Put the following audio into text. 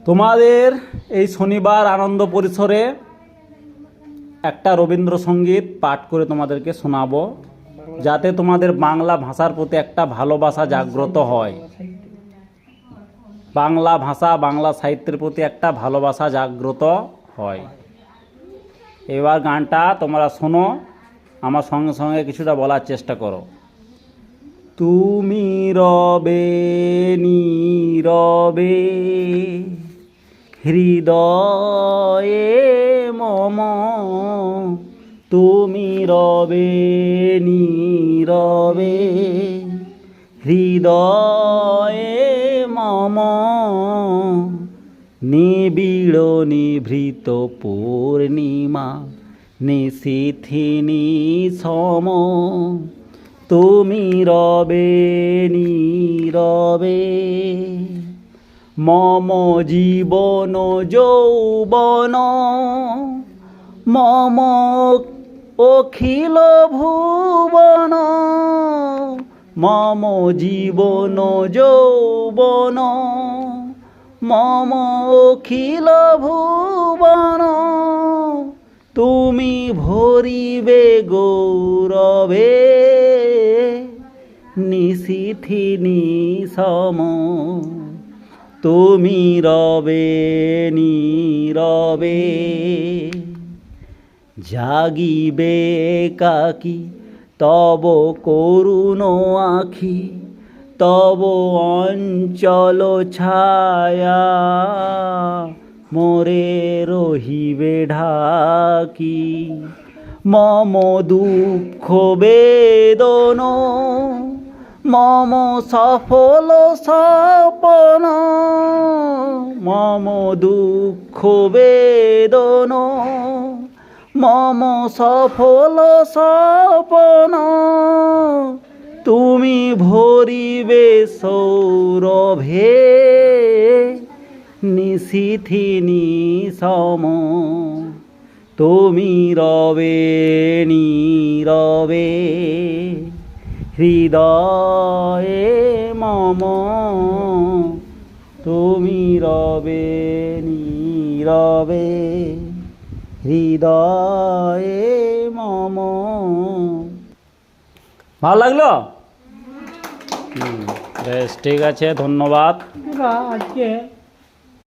তোমাদের এই শনিবার আনন্দ পরিসরে একটা রবীন্দ্রসঙ্গীত পাঠ করে তোমাদেরকে শোনাবো, যাতে তোমাদের বাংলা ভাষার প্রতি একটা ভালোবাসা জাগ্রত হয়। বাংলা ভাষা, বাংলা সাহিত্যের প্রতি একটা ভালোবাসা জাগ্রত হয়। এবার গানটা তোমরা শোনো, আমার সঙ্গে সঙ্গে কিছুটা বলার চেষ্টা করো। তুমি রবে নীরবে হৃদয়ে মম, তুমি রবে নীরবে হৃদয়ে মম, নিবিড় নিভৃত পূর্ণিমা নিশীথিনী সম, তুমি রবে নীরবে মম জীবন যৌবন, মম অখিল ভুবন, মম জীবন যৌবন, মম অখিল ভুবন, তুমি ভরিবে গৌরবে নিশীথিনী সম, তুমি রবে নীরবে জাগিবে একাকী তব করুণ আখি, তব অঞ্চল ছায়া মোরে রহিবে ঢাকি, মম দুঃখ বেদন মম সফল স্বপন, মম দুঃখ বেদন মম সফল স্বপন, তুমি ভরিবে সৌরভে নিশীথিনী সম, তুমি রবে নীরবে হৃদয়ে মম, তুমি রবে নীরবে হৃদয়ে মম। ভালো লাগলো? বেশ, ঠিক আছে, ধন্যবাদ। আজকে